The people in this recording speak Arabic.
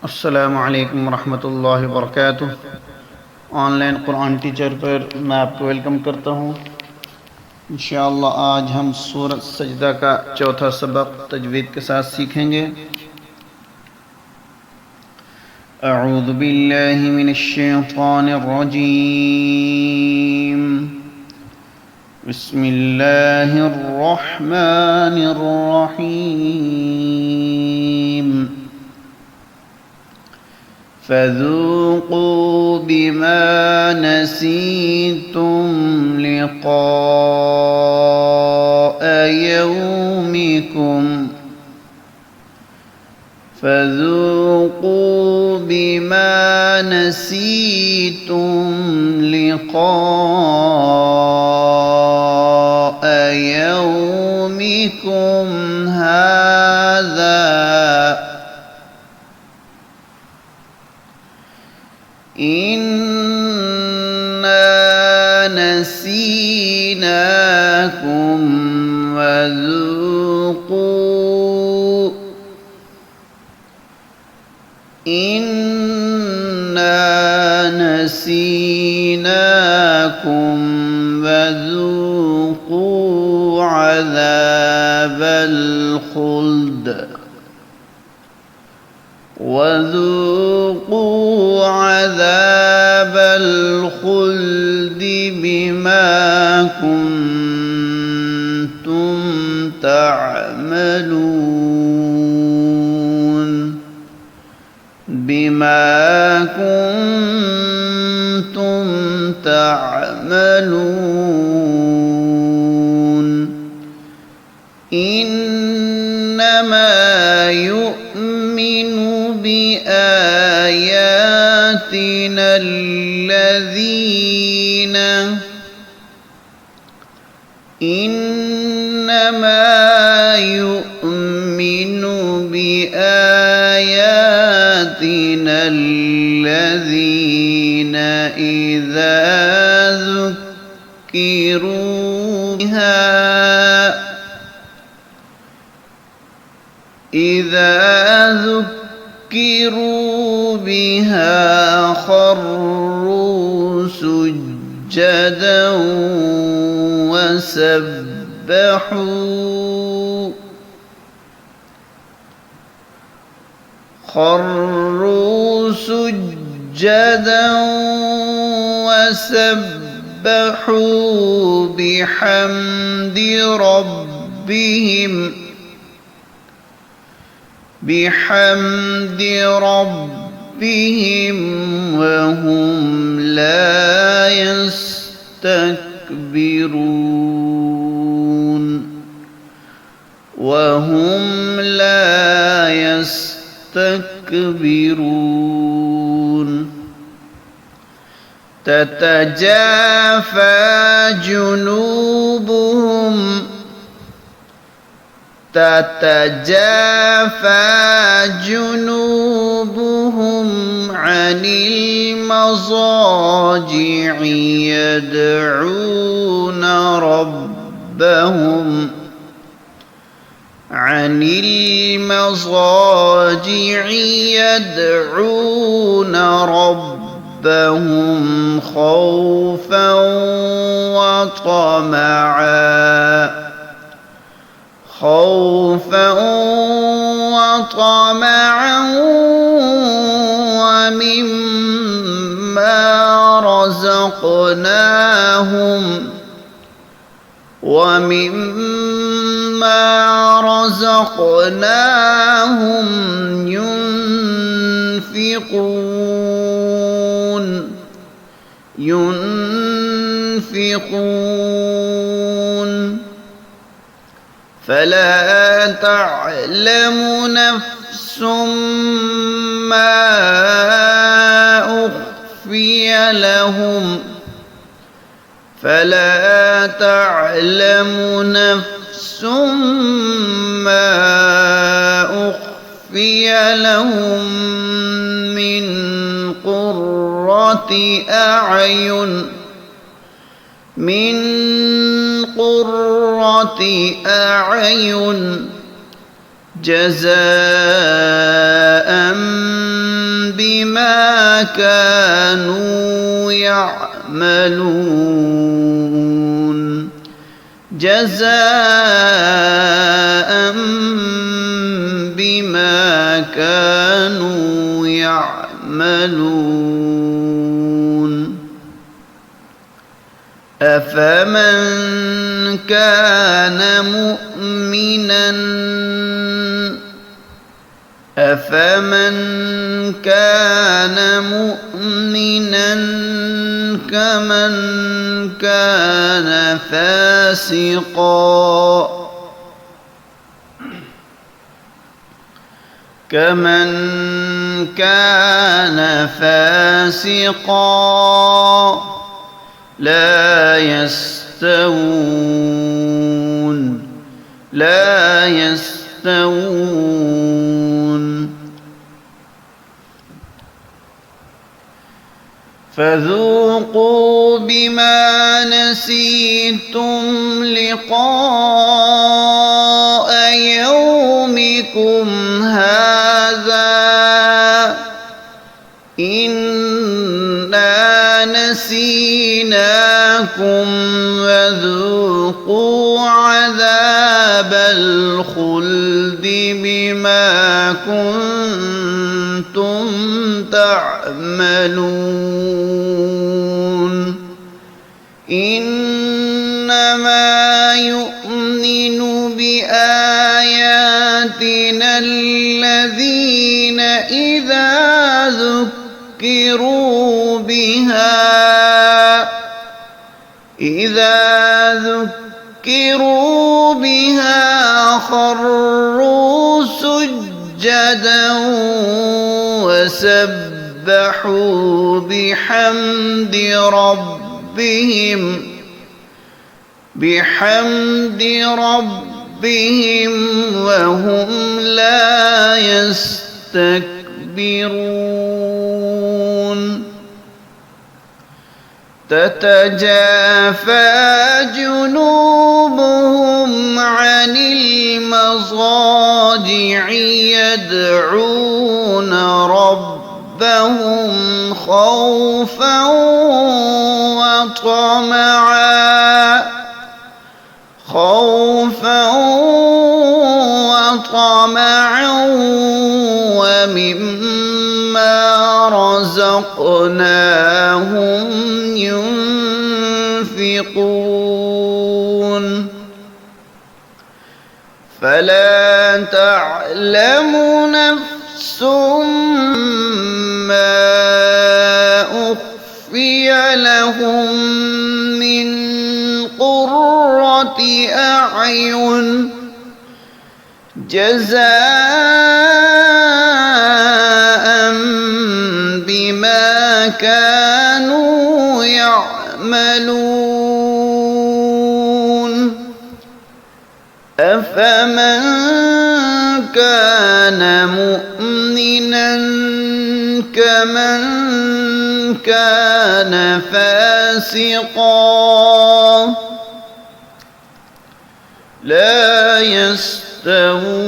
अस्सलामु अलैकुम रहमतुल्लाहि वबरकातुह। ऑनलाइन कुरान टीचर पर मैं आपको वेलकम करता हूँ। इंशाअल्लाह आज हम सूरत सजदा का चौथा सबक तजवीद के साथ सीखेंगे। अऊज़ु बिल्लाहि मिनश शैतानिर रजीम। बिस्मिल्लाहिर रहमानिर रहीम। फ़ज़ूक़ू बिमा नसीतुम लिक़ाअ यौमिकुम फ़ज़ूक़ू बिमा नसीतुम लिक़ाअ यौमिकुम हाज़ा इन्ना नसीनाकुम वज़ूक़ू इन्ना नसीनाकुम वज़ूक़ू अज़ाबल खुल्द وذوقوا عذاب الخلد بما كنتم تعملون بما كنتم تعملون إنما يؤمن بآياتنا الذين إذا ذكروا بها خروا سجدا وسبحوا بحمد ربهم وهم لا يستكبرون تتجافى جنوبهم عن المضاجع يدعون ربهم خوفا وطمعا ومما رزقناهم ينفقون فلا تعلم نفس ما أخفي لهم من قرة أعين جزاء كانوا يعملون جزاء بما كانوا يعملون أفمن كان مؤمنا كمن كان فاسقا لا يستوون فذوقوا بما نسيتم لقاء يومكم هذا إنا نسيناكم وذوقوا عذاب الخلد بما كنتم تعملون إنما يؤمن بآياتنا الذين إذا ذكروا بها خروا سجدا وسبحوا بحمد ربهم وهم لا يستكبرون تتجافى جنوبهم عن المضاجع يدعون ربهم خوفا وطمعا ومما رزقناهم ينفقون فلا تعلم نفس ما أخفي لهم من قرة أعين جزاء بما كانوا يعملون أفمن كان مؤمنا كمن كان فاسقا لا يستوون